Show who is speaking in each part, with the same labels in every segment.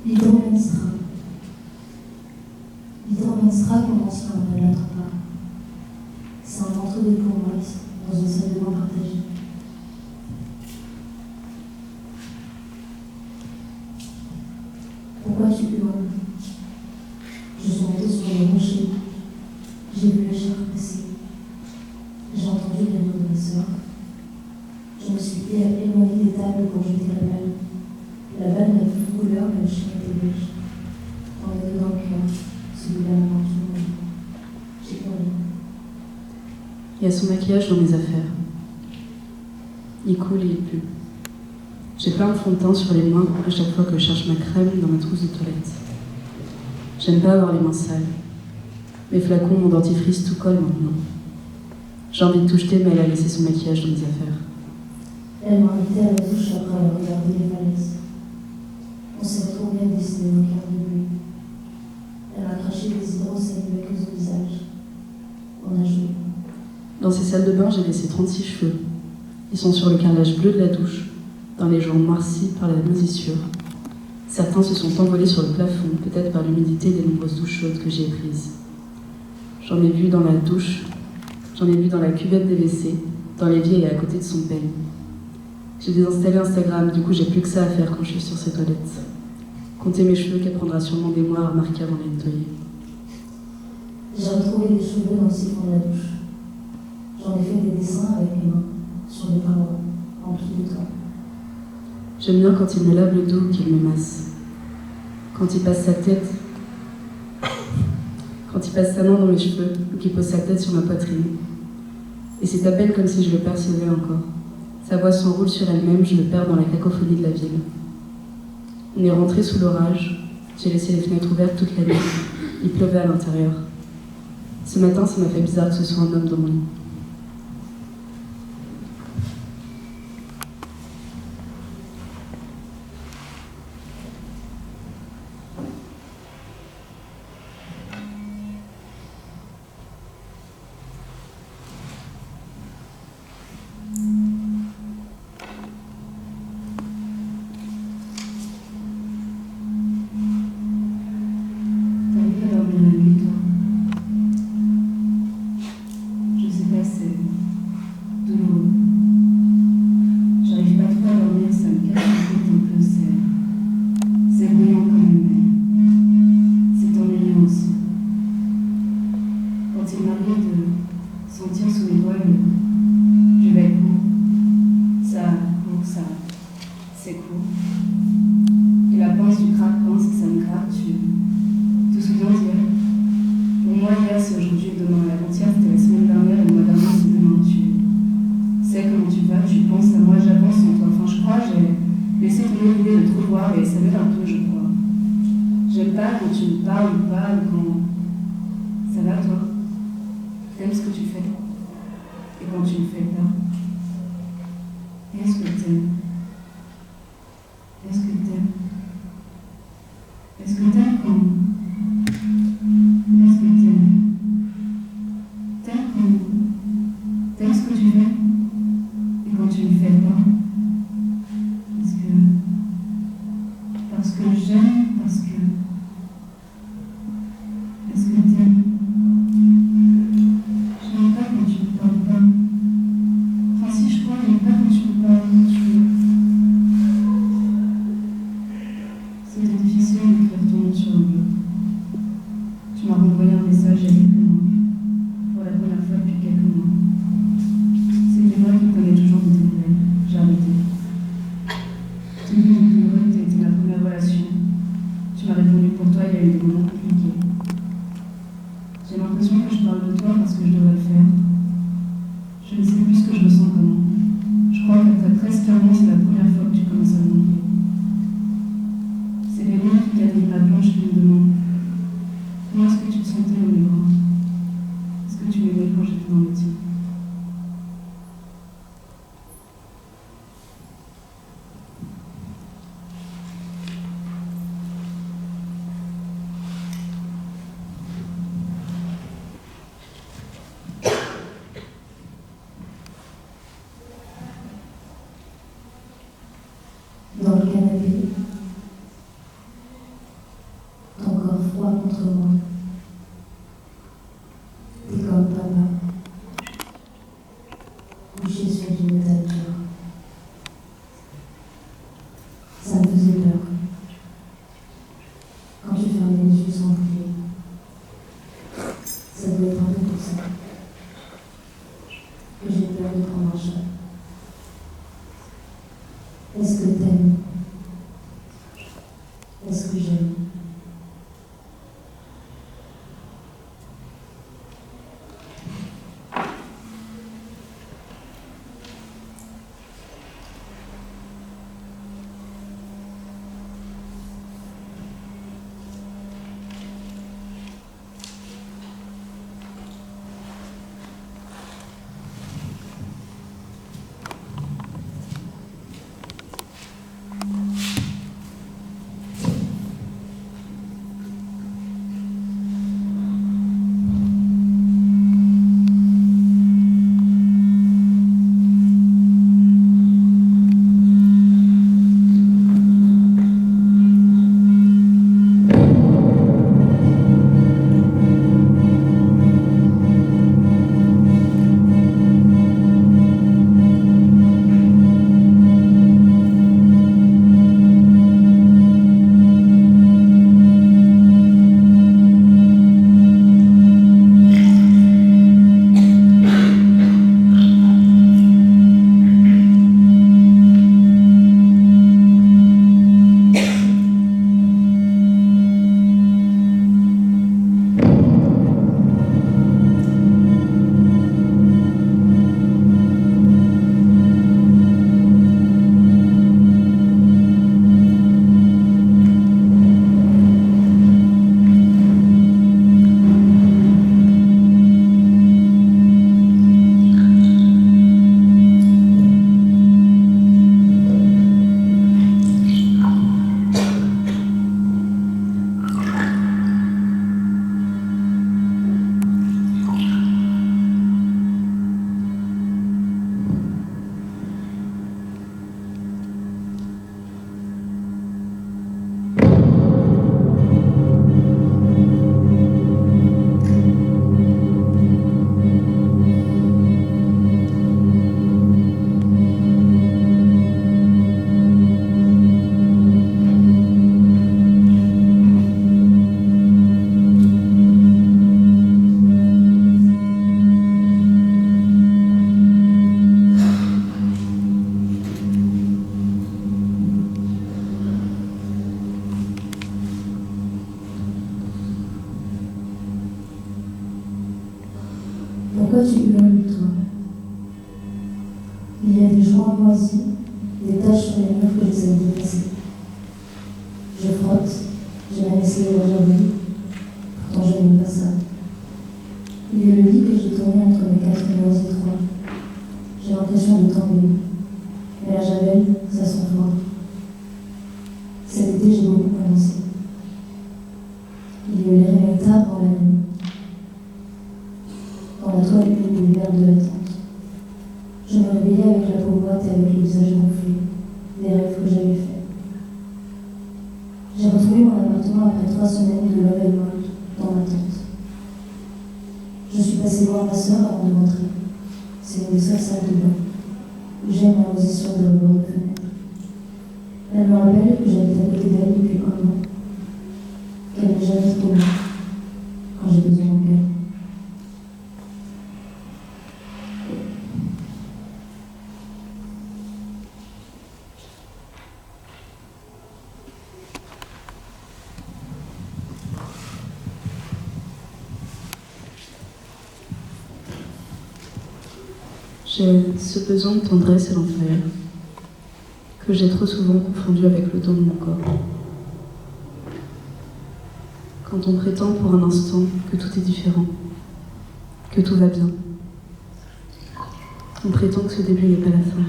Speaker 1: L'hydromanistra. L'hydromanistra commence par ne l'autre pas. C'est un entre-deux pour moi, dans une salle de bain partagée. Pourquoi tu hurles? Je suis montée sur les rochers. J'ai vu la chair passer. J'ai entendu les mots de ma sœur. Je me suis éloignée des tables pour jeter la balle. La balle n'a plus de couleur, mais le chien était beige. Dans les deux dans le cœur, celui de la main tout le monde. J'ai pleuré.
Speaker 2: Il y a son maquillage dans mes affaires. Il coule et il pue. J'ai plein de fond de teint sur les mains à chaque fois que je cherche ma crème dans ma trousse de toilette. J'aime pas avoir les mains sales. Mes flacons, mon dentifrice, tout colle maintenant. J'ai envie de tout jeter, mais elle a laissé son maquillage dans mes affaires.
Speaker 1: Elle m'a invitée à la douche après avoir regardé les falaises. On s'est retrouvés à dessiner nos cœurs de bleu. Elle m'a craché des hydrosaliveuses au visage. On a joué.
Speaker 2: Dans ces salles de bain, j'ai laissé 36 cheveux. Ils sont sur le carrelage bleu de la douche, dans les jambes noircies par la moisissure. Certains se sont envolés sur le plafond, peut-être par l'humidité des nombreuses douches chaudes que j'ai prises. J'en ai vu dans la douche, j'en ai vu dans la cuvette des WC, dans l'évier et à côté de son peigne. J'ai désinstallé Instagram, du coup j'ai plus que ça à faire quand je suis sur ces toilettes. Compter mes cheveux qu'elle prendra sûrement des mois à remarquer avant de les nettoyer.
Speaker 1: J'ai retrouvé des cheveux dans le siphon de la douche. J'en ai fait des dessins avec mes mains, sur les parois, remplis de toi.
Speaker 2: J'aime bien quand il me lave le dos, qu'il me masse. Quand il passe sa tête, quand il passe sa main dans mes cheveux, ou qu'il pose sa tête sur ma poitrine. Et c'est à peine comme si je le percevais encore. Sa voix s'enroule sur elle-même, je me perds dans la cacophonie de la ville. On est rentré sous l'orage, j'ai laissé les fenêtres ouvertes toute la nuit. Il pleuvait à l'intérieur. Ce matin, ça m'a fait bizarre que ce soit un homme dans mon lit.
Speaker 1: fait du métal dur. Ça me faisait peur. Quand tu fermais les yeux sans bouger, ça devait être un peu pour ça que j'ai peur de prendre un choc. Est-ce que t'aimes? Est-ce que j'aime? Pourquoi tu hurles, toi? Il y a des joints moisis, des taches sur les murs que j'essaie de passer. Je frotte, j'ai même essayé de regarder, pourtant je n'aime pas ça. Il y a le lit que j'ai tourné entre mes 4 murs étroits. J'ai l'impression de tomber. Mais la javel, ça sent fort. Cet été, j'ai beaucoup commencé. Il y a eu les réveils tard dans la nuit. Dans la toile une lumière de la tente. Je me réveillais avec la peau moite et avec le visage gonflé, des rêves que j'avais faits. J'ai retrouvé mon appartement après 3 semaines de love and mold dans ma tente. Je suis passée voir ma sœur avant de rentrer. C'est une des seules salles de bain où j'aime la position de rebord de fenêtre. Elle me rappelle que j'habite à côté d'elle depuis 1 an, qu'elle n'est jamais trop loin quand j'ai besoin d'elle.
Speaker 2: J'ai ce besoin de tendresse à l'intérieur, que j'ai trop souvent confondu avec le don de mon corps. Quand on prétend pour un instant que tout est différent, que tout va bien, on prétend que ce début n'est pas la fin.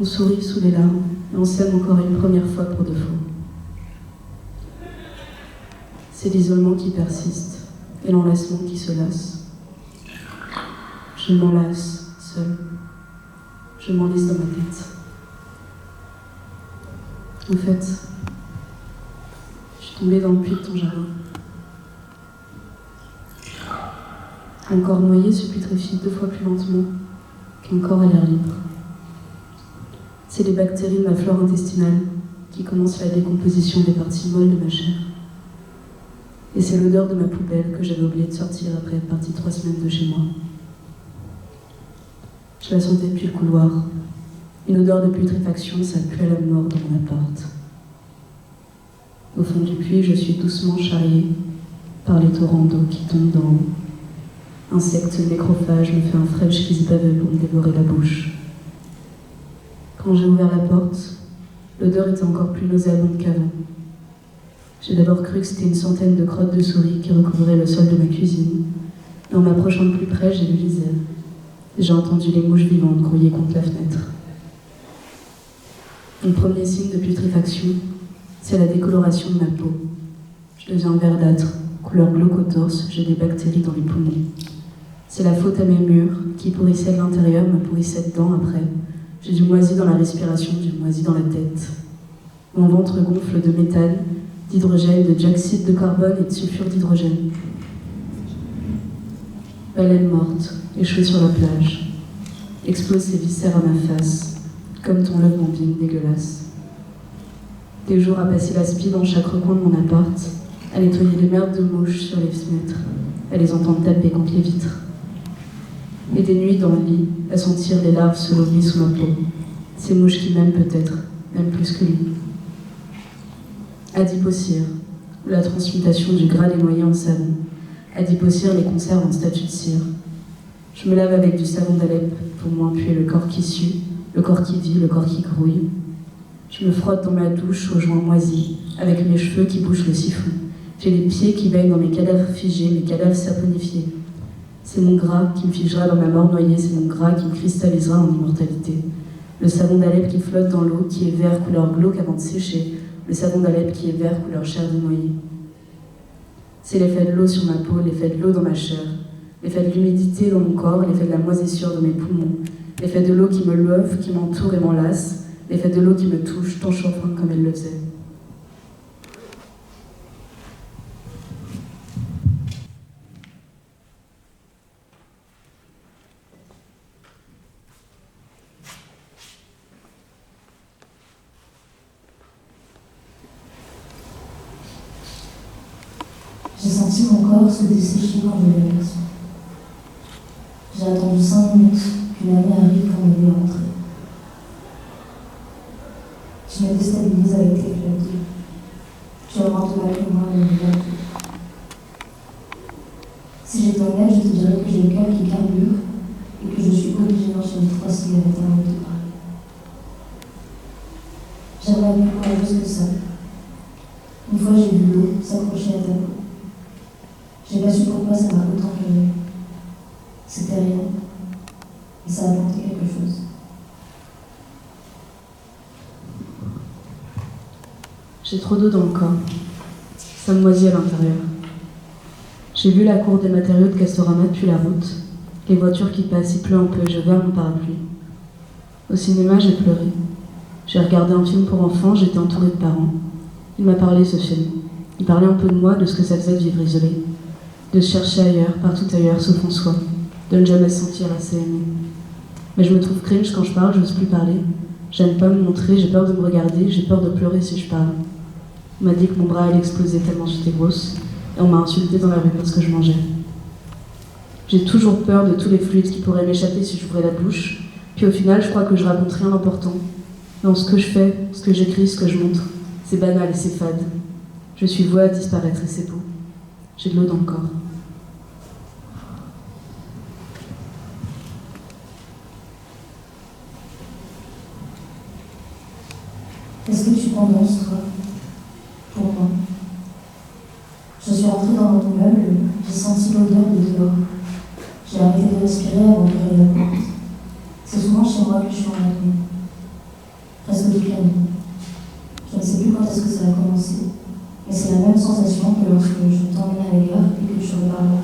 Speaker 2: On sourit sous les larmes et on s'aime encore une première fois pour de faux. C'est l'isolement qui persiste et l'enlacement qui se lasse. Je m'enlace, seule. Je m'enlise dans ma tête. En fait, je suis tombée dans le puits de ton jardin. Mon corps noyé se putréfie 2 fois plus lentement qu'un un corps à l'air libre. C'est les bactéries de ma flore intestinale qui commencent la décomposition des parties molles de ma chair. Et c'est l'odeur de ma poubelle que j'avais oublié de sortir après être partie 3 semaines de chez moi. Je la sentais depuis le couloir. Une odeur de putréfaction, ça pue à la mort dans mon appart. Au fond du puits, je suis doucement charriée par les torrents d'eau qui tombent d'en haut. Insecte nécrophage me fait un French kiss baveux pour me dévorer la bouche. Quand j'ai ouvert la porte, l'odeur était encore plus nauséabonde qu'avant. J'ai d'abord cru que c'était une centaine de crottes de souris qui recouvraient le sol de ma cuisine. Et en m'approchant de plus près, j'ai vu les ailes. J'ai entendu les mouches vivantes grouiller contre la fenêtre. Mon premier signe de putréfaction, c'est la décoloration de ma peau. Je deviens verdâtre, couleur glauque au torse, j'ai des bactéries dans les poumons. C'est la faute à mes murs, qui pourrissaient de l'intérieur, me pourrissaient dedans après. J'ai du moisi dans la respiration, du moisi dans la tête. Mon ventre gonfle de méthane, d'hydrogène, de dioxyde de carbone et de sulfure d'hydrogène. Baleine morte, échouée sur la plage, explose ses viscères à ma face, comme ton love bombing dégueulasse. Des jours à passer l'aspi dans chaque recoin de mon appart, à nettoyer les merdes de mouches sur les fenêtres, à les entendre taper contre les vitres. Et des nuits dans le lit, à sentir les larves se lever sous ma peau. Ces mouches qui m'aiment peut-être, même plus que lui. Adipocire, ou la transmutation du gras des noyés en savon. Adipocire les conserve en statue de cire. Je me lave avec du savon d'Alep pour moins puer le corps qui sue, le corps qui vit, le corps qui grouille. Je me frotte dans ma douche aux joints moisis, avec mes cheveux qui bouchent le siphon. J'ai les pieds qui baignent dans mes cadavres figés, mes cadavres saponifiés. C'est mon gras qui me figera dans ma mort noyée, c'est mon gras qui me cristallisera en immortalité. Le savon d'Alep qui flotte dans l'eau, qui est vert couleur glauque avant de sécher, le savon d'Alep qui est vert couleur chair de noyer. C'est l'effet de l'eau sur ma peau, l'effet de l'eau dans ma chair, l'effet de l'humidité dans mon corps, l'effet de la moisissure dans mes poumons, l'effet de l'eau qui me leuve, qui m'entoure et m'enlace, l'effet de l'eau qui me touche, tant chauffante comme elle le faisait.
Speaker 1: J'ai senti mon corps se dessécher quand je l'ai aperçu. J'ai attendu 5 minutes qu'une amie arrive pour m'aider à rentrer. Je me déstabilise avec tes claques. Tu as moins de mal que moi, mais bien tout. Si j'étais honnête, je te dirais que j'ai le cœur qui carbure et que je suis obligée d'enchaîner 3 cigarettes avant de te parler. J'aimerais être plus courageuse que ça. Une fois, j'ai vu l'eau s'accrocher à ta peau. J'ai pas su pourquoi ça m'a autant calmé. C'était rien, mais ça a apporté quelque chose.
Speaker 2: J'ai trop d'eau dans le corps. Ça me moisit à l'intérieur. J'ai vu la cour des matériaux de Castorama depuis la route. Les voitures qui passent, il pleut un peu, j'ai ouvert mon parapluie. Au cinéma, j'ai pleuré. J'ai regardé un film pour enfants, j'étais entourée de parents. Il m'a parlé, ce film. Il parlait un peu de moi, de ce que ça faisait de vivre isolé. De se chercher ailleurs, partout ailleurs, sauf en soi. De ne jamais se sentir assez aimé. Mais je me trouve cringe quand je parle, je n'ose plus parler. J'aime pas me montrer, j'ai peur de me regarder, j'ai peur de pleurer si je parle. On m'a dit que mon bras allait exploser tellement j'étais grosse, et on m'a insulté dans la rue parce que je mangeais. J'ai toujours peur de tous les fluides qui pourraient m'échapper si j'ouvrais la bouche, puis au final, je crois que je raconte rien d'important. Dans ce que je fais, ce que j'écris, ce que je montre, c'est banal et c'est fade. Je suis vouée à disparaître et c'est beau. J'ai de l'eau dans le corps.
Speaker 1: Est-ce que tu penses, toi, pour moi? Je suis rentrée dans mon immeuble, j'ai senti l'odeur de dehors. J'ai arrêté de respirer avant d'ouvrir la porte. C'est souvent chez moi que je suis en apnée. Presque toute la nuit. Je ne sais plus quand est-ce que ça a commencé, mais c'est la même sensation que lorsque je t'emmène à l'égard et que je repars là.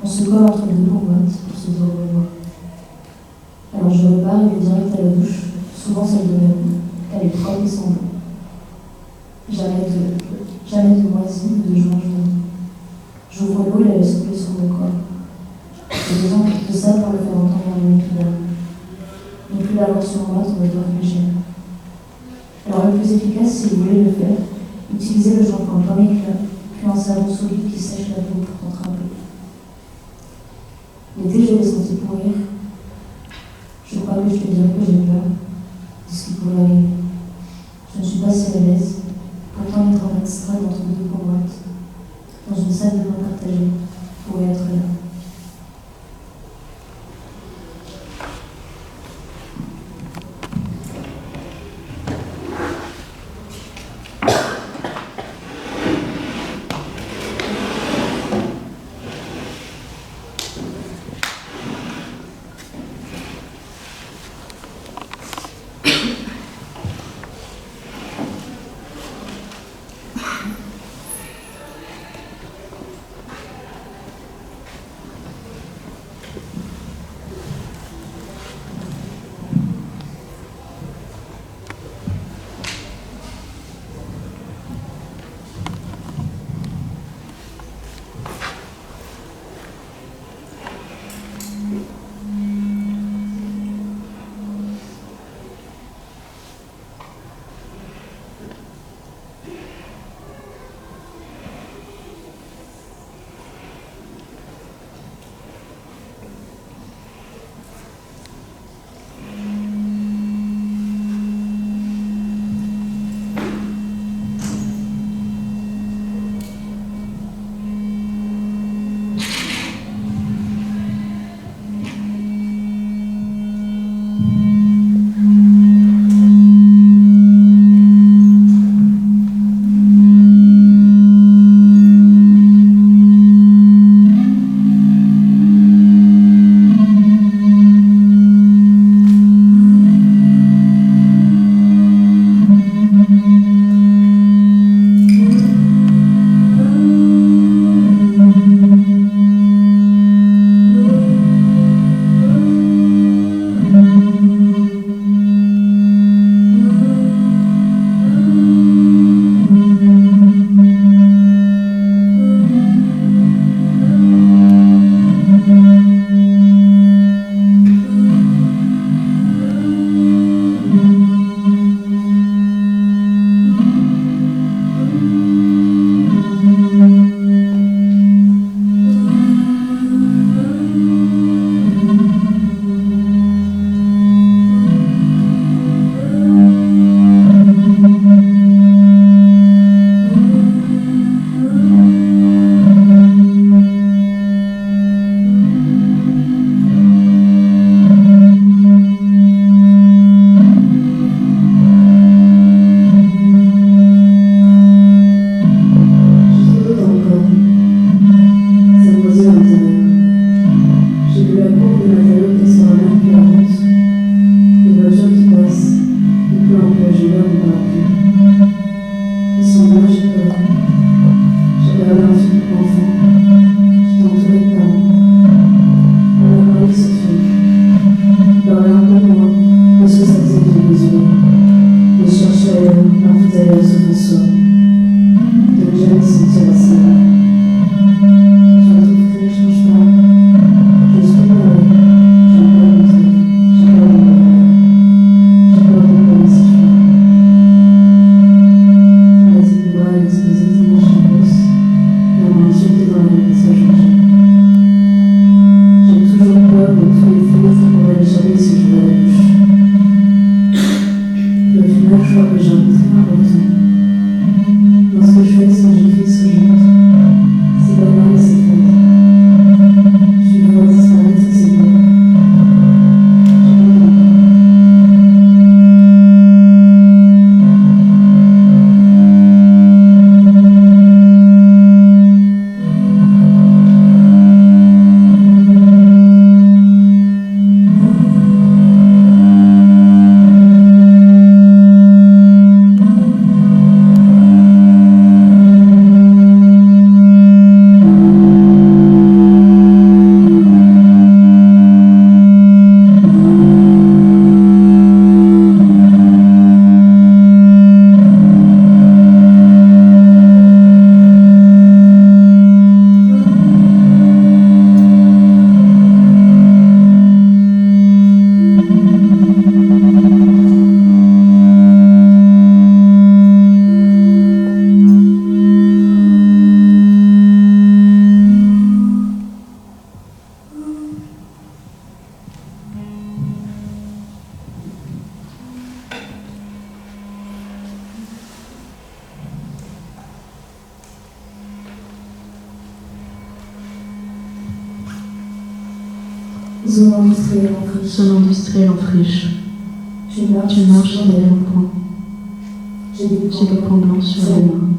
Speaker 1: On se colle entre deux bourbottes pour se dire au revoir. Alors je repars et vais direct à la douche, souvent celle de même. Elle est propre et sans boue. Jamais de moisie ou de joint. J'ouvre l'eau et la laisse couler sur mon corps. J'ai besoin de ça pour le faire entendre une vie. plus l'avoir sur moi, ton odeur légère. Alors le plus efficace, si vous voulez le faire, utilisez le shampoing comme éclat, puis un savon solide qui sèche la peau pour contraindre. L'été, je l'ai senti pourrir. Je crois que je te dirais que j'ai peur de ce qui pourrait arriver. Je ne suis pas si à l'aise, pourtant être en extra entre deux convoites, dans une salle de bain partagée, pourrait être là. Zone industrielle en friche.
Speaker 2: Zone industrielle en friche.
Speaker 1: Tu marches
Speaker 2: Tu marches dans les ronds-points.
Speaker 1: J'ai des
Speaker 2: J'ai des points blancs sur les mains.